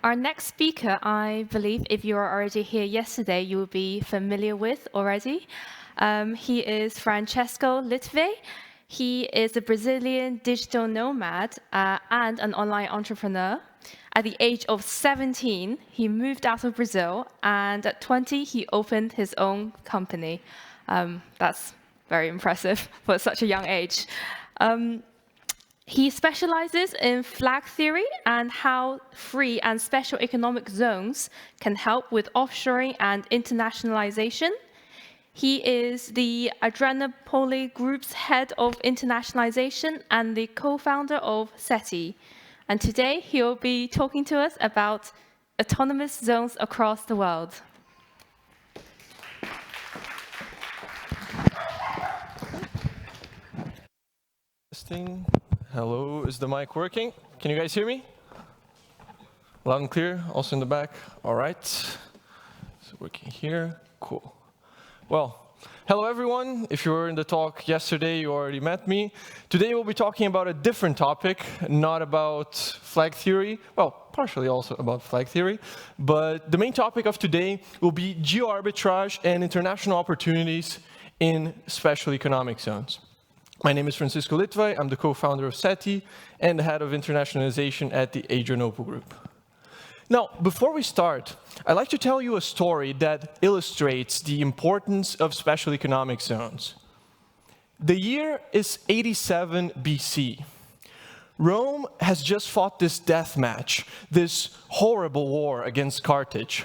Our next speaker, I believe, if you were already here yesterday, you will be familiar with already. He is Francesco Litvay. He is a Brazilian digital nomad and an online entrepreneur. At the age of 17, he moved out of Brazil, and at 20, he opened his own company. That's very impressive for such a young age. He specializes in flag theory and how free and special economic zones can help with offshoring and internationalization. He is the Adrenopoli Group's head of internationalization and the co-founder of SETI. And today he'll be talking to us about autonomous zones across the world. Testing. Hello, is the mic working? Can you guys hear me? Loud and clear, also in the back. All right. It's working here. Cool. Well, hello everyone. If you were in the talk yesterday, you already met me. Today we'll be talking about a different topic, not about flag theory. Well, partially also about flag theory. But the main topic of today will be geo-arbitrage and international opportunities in special economic zones. My name is Francisco Litvay. I'm the co-founder of SETI and the head of internationalization at the Adrenopoli Group. Now, before we start, I'd like to tell you a story that illustrates the importance of special economic zones. The year is 87 BC. Rome has just fought this death match, this horrible war against Carthage.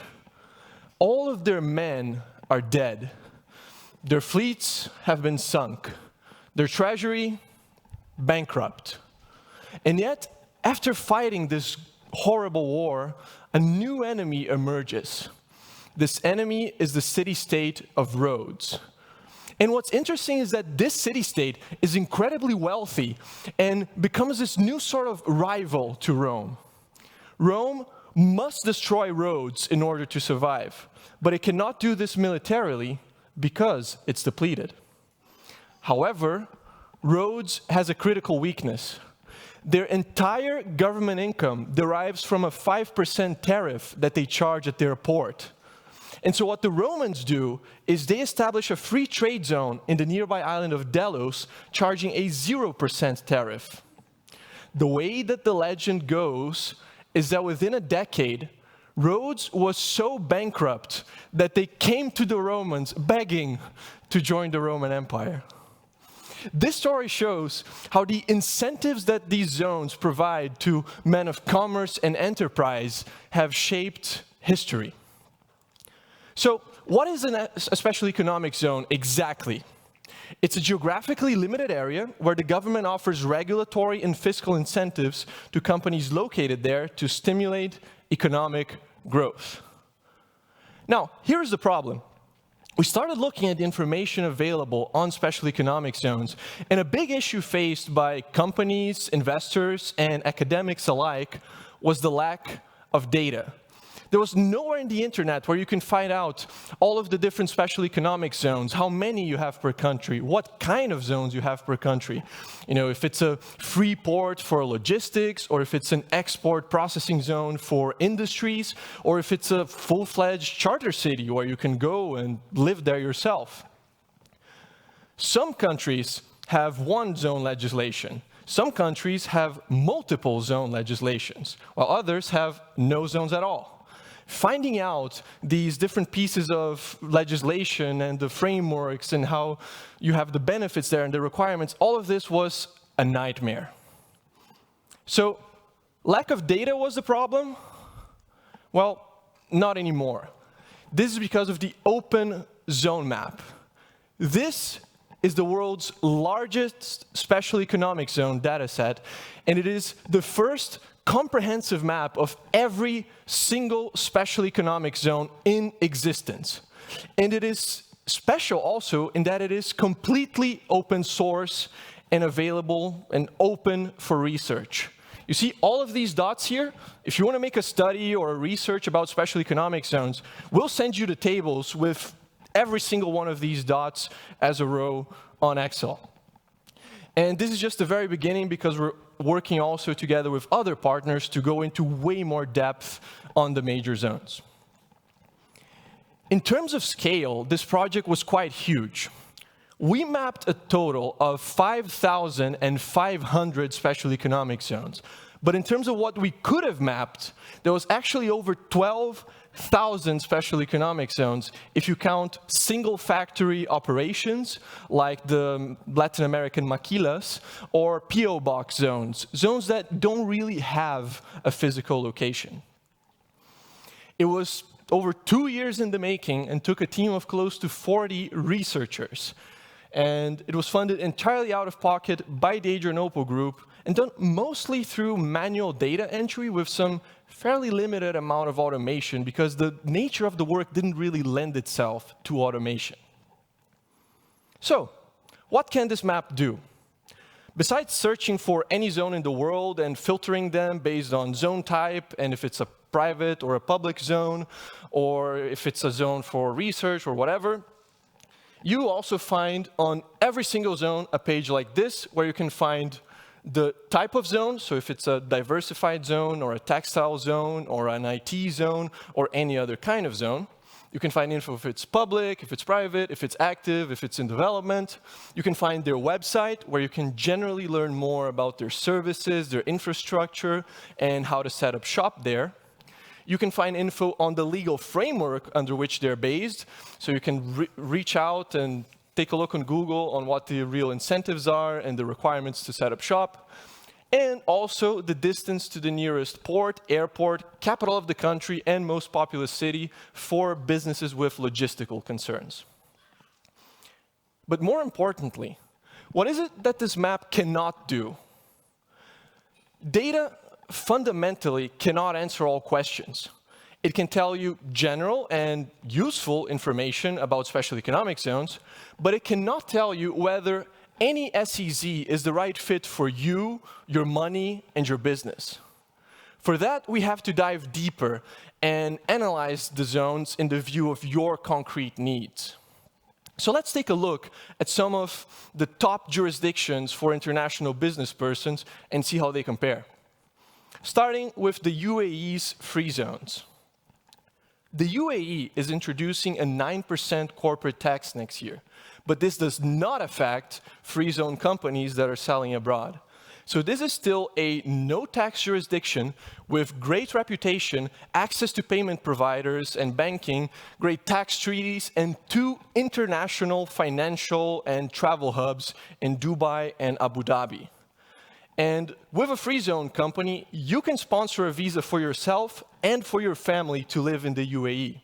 All of their men are dead. Their fleets have been sunk. Their treasury, bankrupt. And yet, after fighting this horrible war, a new enemy emerges. This enemy is the city-state of Rhodes. And what's interesting is that this city-state is incredibly wealthy and becomes this new sort of rival to Rome. Rome must destroy Rhodes in order to survive, but it cannot do this militarily because it's depleted. However, Rhodes has a critical weakness. Their entire government income derives from a 5% tariff that they charge at their port. And so what the Romans do is they establish a free trade zone in the nearby island of Delos, charging a 0% tariff. The way that the legend goes is that within a decade, Rhodes was so bankrupt that they came to the Romans begging to join the Roman Empire. This story shows how the incentives that these zones provide to men of commerce and enterprise have shaped history. So, what is a special economic zone exactly? It's a geographically limited area where the government offers regulatory and fiscal incentives to companies located there to stimulate economic growth. Now, here's the problem. We started looking at the information available on special economic zones, and a big issue faced by companies, investors, and academics alike was the lack of data. There was nowhere in the internet where you can find out all of the different special economic zones, how many you have per country, what kind of zones you have per country. You know, if it's a free port for logistics, or if it's an export processing zone for industries, or if it's a full-fledged charter city where you can go and live there yourself. Some countries have one zone legislation. Some countries have multiple zone legislations, while others have no zones at all. Finding out these different pieces of legislation and the frameworks and how you have the benefits there and the requirements, all of this was a nightmare. So, lack of data was the problem? Well, not anymore. This is because of the Open Zone Map. This is the world's largest special economic zone dataset, and it is the first comprehensive map of every single special economic zone in existence. And it is special also in that it is completely open source and available and open for research. You see all of these dots here? If you want to make a study or a research about special economic zones, we'll send you the tables with every single one of these dots as a row on Excel. And this is just the very beginning because we're working also together with other partners to go into way more depth on the major zones. In terms of scale, this project was quite huge. We mapped a total of 5,500 special economic zones. But in terms of what we could have mapped, there was actually over 12,000 special economic zones if you count single factory operations like the Latin American maquilas or PO box zones, zones that don't really have a physical location. It was over 2 years in the making and took a team of close to 40 researchers. And it was funded entirely out of pocket by the Adrianople Group and done mostly through manual data entry with some fairly limited amount of automation because the nature of the work didn't really lend itself to automation. So, what can this map do? Besides searching for any zone in the world and filtering them based on zone type and if it's a private or a public zone, or if it's a zone for research or whatever, you also find on every single zone a page like this where you can find the type of zone, so if it's a diversified zone or a textile zone or an IT zone or any other kind of zone. You can find info if it's public, if it's private, if it's active, if it's in development. You can find their website where you can generally learn more about their services, their infrastructure, and how to set up shop there. You can find info on the legal framework under which they're based, so you can reach out and take a look on Google on what the real incentives are and the requirements to set up shop, and also the distance to the nearest port, airport, capital of the country, and most populous city for businesses with logistical concerns. But more importantly, what is it that this map cannot do? Data fundamentally cannot answer all questions. It can tell you general and useful information about special economic zones, but it cannot tell you whether any SEZ is the right fit for you, your money, and your business. For that, we have to dive deeper and analyze the zones in the view of your concrete needs. So let's take a look at some of the top jurisdictions for international business persons and see how they compare. Starting with the UAE's free zones. The UAE is introducing a 9% corporate tax next year, but this does not affect free zone companies that are selling abroad. So this is still a no-tax jurisdiction with great reputation, access to payment providers and banking, great tax treaties, and 2 international financial and travel hubs in Dubai and Abu Dhabi. And with a free zone company, you can sponsor a visa for yourself and for your family to live in the UAE.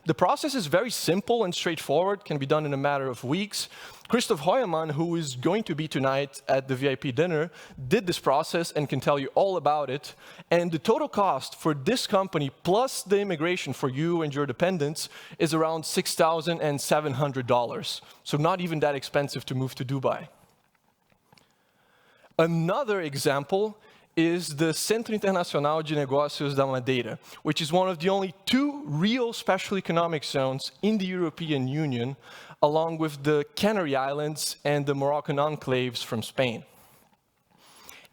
The process is very simple and straightforward, can be done in a matter of weeks. Christoph Heuermann, who is going to be tonight at the VIP dinner, did this process and can tell you all about it. And the total cost for this company, plus the immigration for you and your dependents, is around $6,700. So not even that expensive to move to Dubai. Another example is the Centro Internacional de Negócios da Madeira, which is one of the only 2 real special economic zones in the European Union, along with the Canary Islands and the Moroccan enclaves from Spain.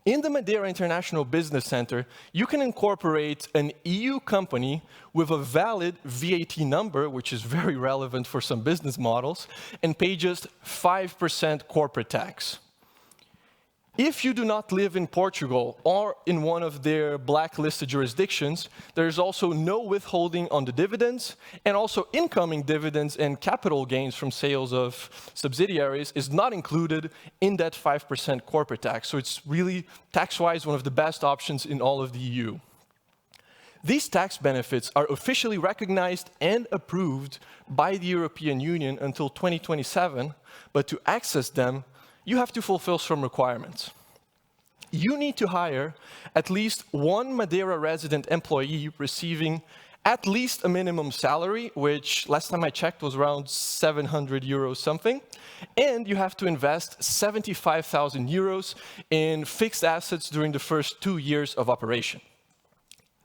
In the Madeira International Business Center, you can incorporate an EU company with a valid VAT number, which is very relevant for some business models, and pay just 5% corporate tax. If you do not live in Portugal or in one of their blacklisted jurisdictions, there is also no withholding on the dividends, and also incoming dividends and capital gains from sales of subsidiaries is not included in that 5% corporate tax. So it's really, tax-wise, one of the best options in all of the EU. These tax benefits are officially recognized and approved by the European Union until 2027, but to access them, you have to fulfill some requirements. You need to hire at least 1 Madeira resident employee receiving at least a minimum salary, which last time I checked was around 700 euros something, and you have to invest 75,000 euros in fixed assets during the first 2 years of operation.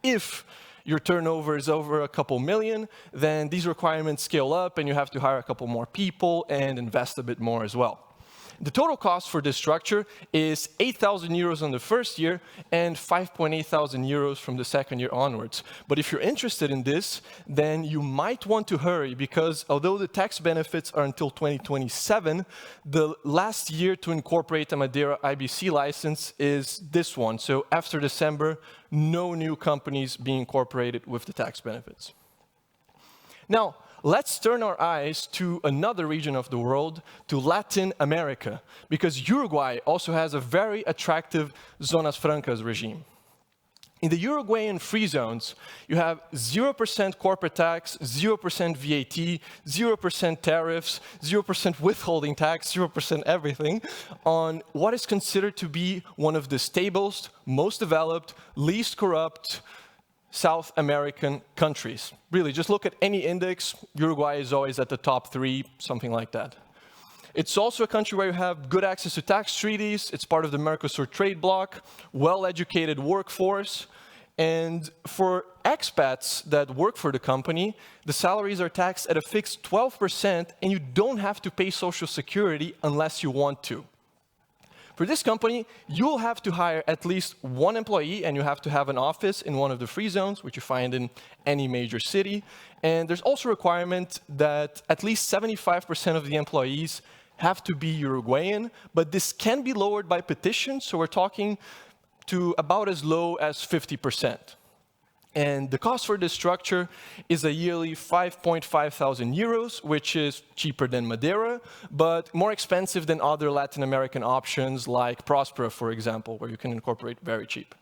If your turnover is over a couple million, then these requirements scale up and you have to hire a couple more people and invest a bit more as well. The total cost for this structure is 8,000 euros on the first year and 5.8 thousand euros from the second year onwards. But if you're interested in this, then you might want to hurry, because although the tax benefits are until 2027, the last year to incorporate a Madeira IBC license is this one. So after December, no new companies being incorporated with the tax benefits. Now, let's turn our eyes to another region of the world, to Latin America, because Uruguay also has a very attractive Zonas Francas regime. In the Uruguayan free zones, you have 0% corporate tax, 0% VAT, 0% tariffs, 0% withholding tax, 0% everything, on what is considered to be one of the stablest, most developed, least corrupt South American countries. Really, just look at any index, Uruguay is always at the top 3, something like that. It's also a country where you have good access to tax treaties, it's part of the Mercosur trade bloc, well-educated workforce, and for expats that work for the company, the salaries are taxed at a fixed 12%, and you don't have to pay Social Security unless you want to. For this company, you'll have to hire at least one employee, and you have to have an office in one of the free zones, which you find in any major city. And there's also a requirement that at least 75% of the employees have to be Uruguayan, but this can be lowered by petition, so we're talking to about as low as 50%. And the cost for this structure is a yearly 5.5 thousand euros, which is cheaper than Madeira, but more expensive than other Latin American options like Prospera, for example, where you can incorporate very cheap.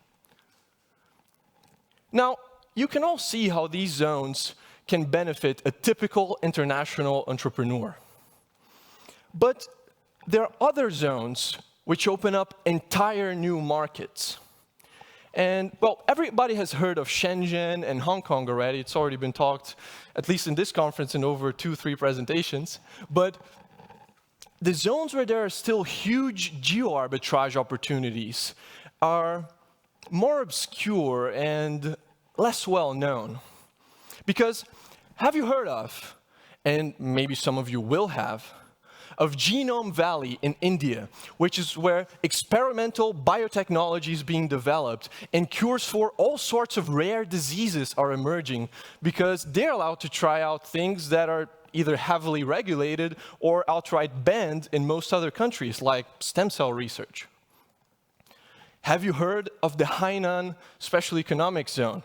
Now, you can all see how these zones can benefit a typical international entrepreneur. But there are other zones which open up entire new markets. And, well, everybody has heard of Shenzhen and Hong Kong already. It's already been talked, at least in this conference, in over 2-3 presentations. But the zones where there are still huge geo-arbitrage opportunities are more obscure and less well-known. Because have you heard of, and maybe some of you will have, of Genome Valley in India, which is where experimental biotechnology is being developed and cures for all sorts of rare diseases are emerging because they're allowed to try out things that are either heavily regulated or outright banned in most other countries, like stem cell research. Have you heard of the Hainan Special Economic Zone?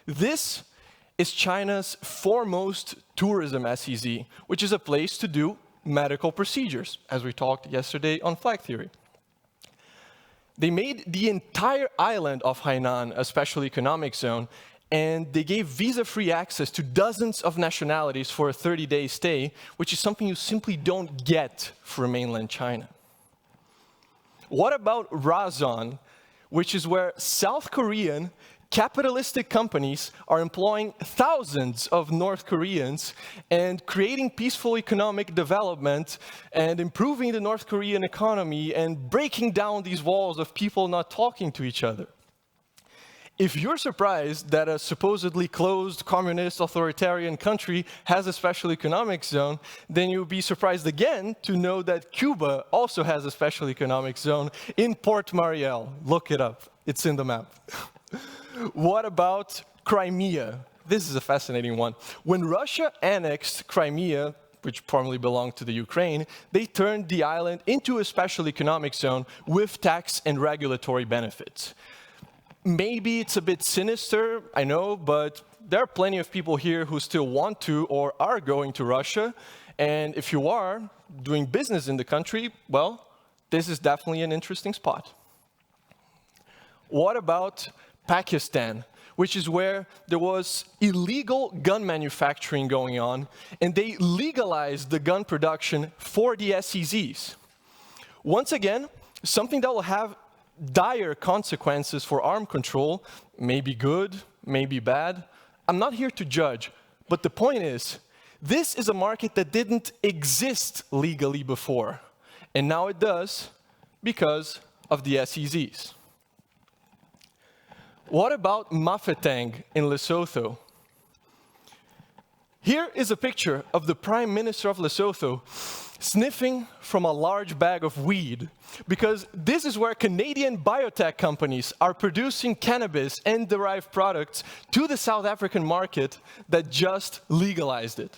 This is China's foremost tourism SEZ, which is a place to do medical procedures, as we talked yesterday on flag theory. They made the entire island of Hainan a special economic zone, and they gave visa-free access to dozens of nationalities for a 30-day stay, which is something you simply don't get for mainland China. What about Razon, which is where South Korean capitalistic companies are employing thousands of North Koreans and creating peaceful economic development and improving the North Korean economy and breaking down these walls of people not talking to each other? If you're surprised that a supposedly closed communist authoritarian country has a special economic zone, then you'll be surprised again to know that Cuba also has a special economic zone in Port Mariel. Look it up, it's in the map. What about Crimea? This is a fascinating one. When Russia annexed Crimea, which formerly belonged to the Ukraine, they turned the island into a special economic zone with tax and regulatory benefits. Maybe it's a bit sinister, I know, but there are plenty of people here who still want to or are going to Russia. And if you are doing business in the country, well, this is definitely an interesting spot. What about Pakistan, which is where there was illegal gun manufacturing going on, and they legalized the gun production for the SEZs. Once again, something that will have dire consequences for arm control, maybe good, maybe bad. I'm not here to judge, but the point is, this is a market that didn't exist legally before, and now it does because of the SEZs. What about Mafeteng in Lesotho? Here is a picture of the Prime Minister of Lesotho sniffing from a large bag of weed, because this is where Canadian biotech companies are producing cannabis and derived products to the South African market that just legalized it.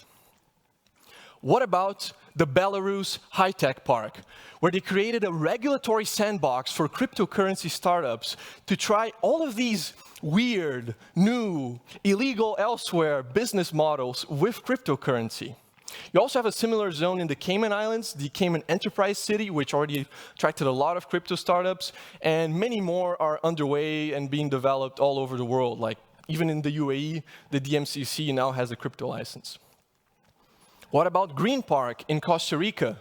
What about the Belarus high-tech park, where they created a regulatory sandbox for cryptocurrency startups to try all of these weird, new, illegal elsewhere business models with cryptocurrency? You also have a similar zone in the Cayman Islands, the Cayman Enterprise City, which already attracted a lot of crypto startups, and many more are underway and being developed all over the world. Like even in the UAE, the DMCC now has a crypto license. What about Green Park in Costa Rica,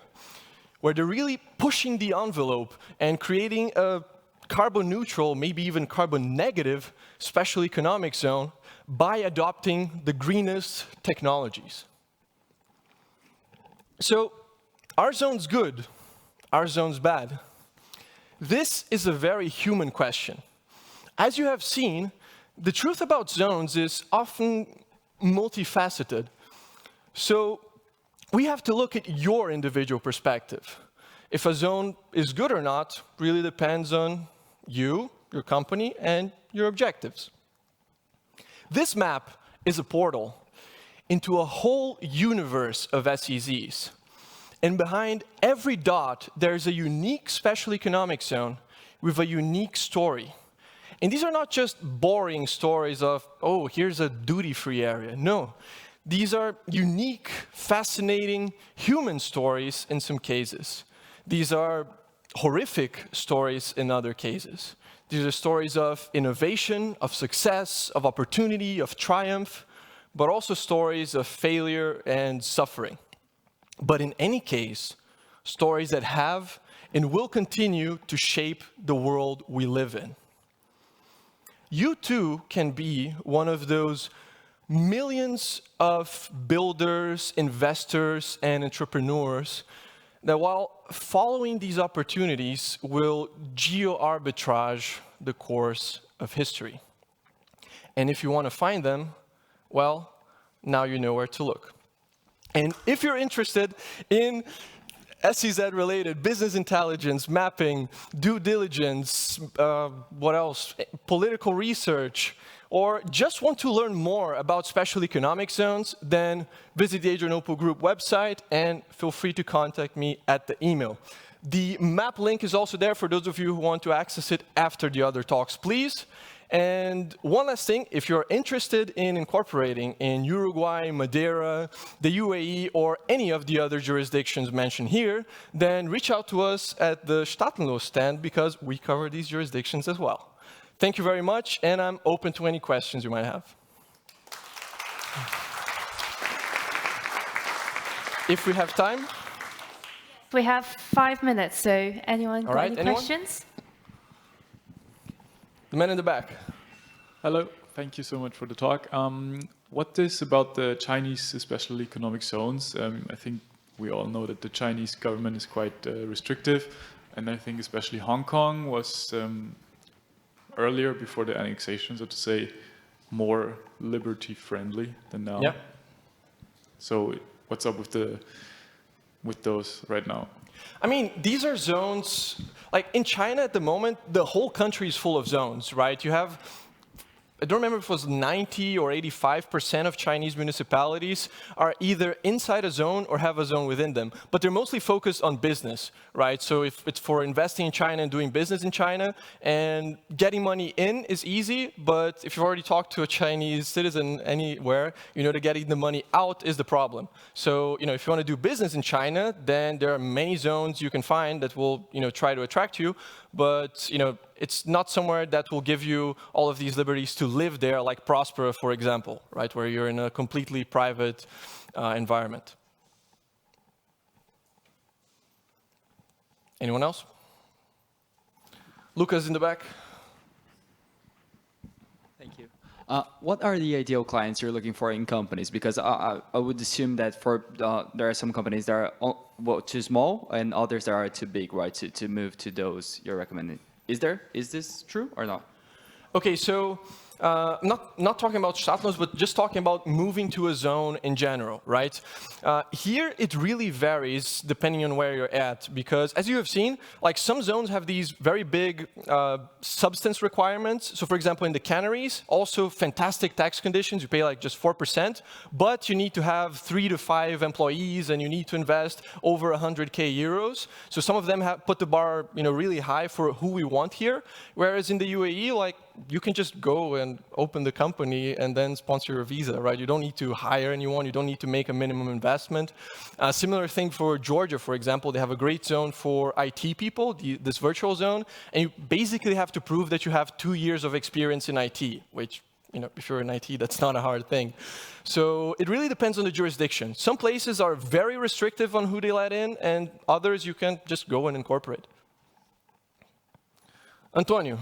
where they're really pushing the envelope and creating a carbon neutral, maybe even carbon negative special economic zone by adopting the greenest technologies? So, are zones good? Are zones bad? This is a very human question. As you have seen, the truth about zones is often multifaceted. So, we have to look at your individual perspective. If a zone is good or not really depends on you, your company, and your objectives. This map is a portal into a whole universe of SEZs. And behind every dot, there's a unique special economic zone with a unique story. And these are not just boring stories of, oh, here's a duty-free area. No. These are unique, fascinating human stories in some cases. These are horrific stories in other cases. These are stories of innovation, of success, of opportunity, of triumph, but also stories of failure and suffering. But in any case, stories that have and will continue to shape the world we live in. You too can be one of those millions of builders, investors, and entrepreneurs that while following these opportunities will geo-arbitrage the course of history. And if you want to find them, well, now you know where to look. And if you're interested in SEZ-related business intelligence, mapping, due diligence, what else, political research, or just want to learn more about special economic zones, then visit the Adrianople Group website and feel free to contact me at the email. The map link is also there for those of you who want to access it after the other talks, please. And one last thing, if you're interested in incorporating in Uruguay, Madeira, the UAE, or any of the other jurisdictions mentioned here, then reach out to us at the Stadtlos stand because we cover these jurisdictions as well. Thank you very much, and I'm open to any questions you might have. If we have time. We have 5 minutes, so anyone got any questions? The man in the back. Hello, thank you so much for the talk. What is about the Chinese special economic zones? I think we all know that the Chinese government is quite restrictive, and I think especially Hong Kong was earlier, before the annexation, so to say, more liberty-friendly than now. Yeah. So what's up with those right now? I mean, these are zones, like in China at the moment, the whole country is full of zones, right? You have, I don't remember if it was 90 or 85% of Chinese municipalities are either inside a zone or have a zone within them. But they're mostly focused on business, right? So if it's for investing in China and doing business in China, and getting money in is easy, but if you've already talked to a Chinese citizen anywhere, you know that getting the money out is the problem. So, you know, if you want to do business in China, then there are many zones you can find that will, you know, try to attract you. But, you know, it's not somewhere that will give you all of these liberties to live there, like Prospera, for example, right, where you're in a completely private environment. Anyone else? Lucas in the back. Thank you. What are the ideal clients you're looking for in companies? Because I would assume that for there are some companies that are too small and others that are too big, right, to move to those you're recommending. Is this true or not? Okay, so not talking about Stadtlos, but just talking about moving to a zone in general, right? Here, it really varies depending on where you're at, because as you have seen, like some zones have these very big substance requirements. So for example, in the Canaries, also fantastic tax conditions. You pay like just 4%, but you need to have 3 to 5 employees and you need to invest over 100K euros. So some of them have put the bar, really high for who we want here. Whereas in the UAE, like, you can just go and open the company and then sponsor your visa, right? You don't need to hire anyone. You don't need to make a minimum investment. Similar thing for Georgia, for example. They have a great zone for IT people, this virtual zone. And you basically have to prove that you have 2 years of experience in IT, which, if you're in IT, that's not a hard thing. So it really depends on the jurisdiction. Some places are very restrictive on who they let in, and others you can just go and incorporate. Antonio.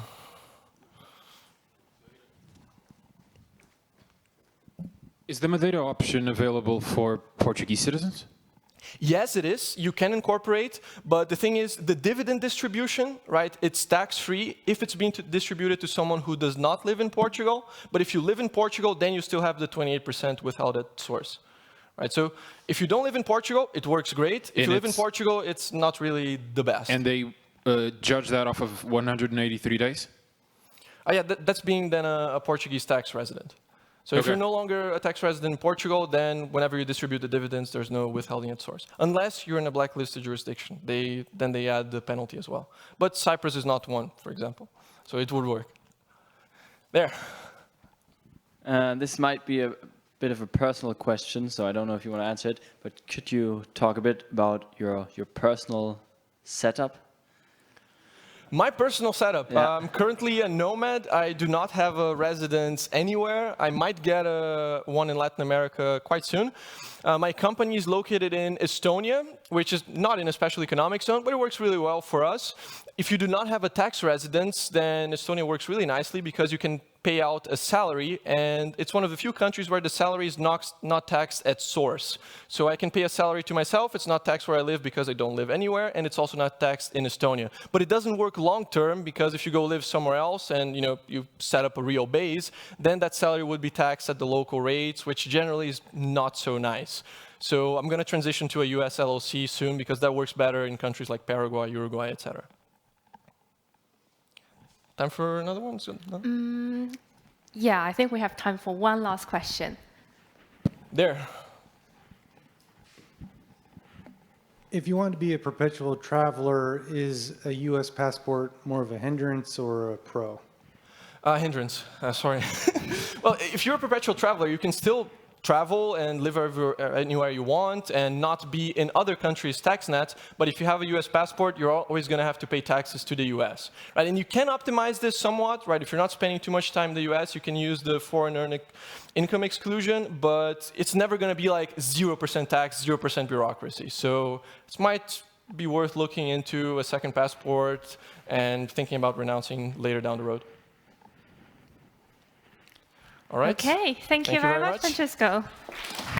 Is the Madeira option available for Portuguese citizens? Yes, it is. You can incorporate, but the thing is, the dividend distribution, right, it's tax-free if it's being distributed to someone who does not live in Portugal. But if you live in Portugal, then you still have the 28% withheld at source. Right, so if you don't live in Portugal, it works great. If you live in Portugal, it's not really the best. And they judge that off of 183 days? Yeah, that's being then a Portuguese tax resident. So if you're no longer a tax resident in Portugal, then whenever you distribute the dividends, there's no withholding at source. Unless you're in a blacklisted jurisdiction. Then they add the penalty as well. But Cyprus is not one, for example. So it would work. There. This might be a bit of a personal question, so I don't know if you want to answer it, but could you talk a bit about your personal setup? My personal setup. Yeah. I'm currently a nomad. I do not have a residence anywhere. I might get one in Latin America quite soon. My company is located in Estonia, which is not in a special economic zone, but it works really well for us. If you do not have a tax residence, then Estonia works really nicely because you can pay out a salary, and it's one of the few countries where the salary is not taxed at source. So I can pay a salary to myself, it's not taxed where I live because I don't live anywhere, and it's also not taxed in Estonia. But it doesn't work long term because if you go live somewhere else and you set up a real base, then that salary would be taxed at the local rates, which generally is not so nice. So I'm going to transition to a US LLC soon because that works better in countries like Paraguay, Uruguay, etc. Time for another one? No? Yeah, I think we have time for one last question. There. If you want to be a perpetual traveler, is a U.S. passport more of a hindrance or a pro? Hindrance, sorry. Well, if you're a perpetual traveler, you can still travel and live anywhere you want and not be in other countries' tax nets. But if you have a US passport, you're always going to have to pay taxes to the US. Right? And you can optimize this somewhat. Right? If you're not spending too much time in the US, you can use the foreign earned income exclusion. But it's never going to be like 0% tax, 0% bureaucracy. So it might be worth looking into a second passport and thinking about renouncing later down the road. All right. Okay, thank you very much, Francesco.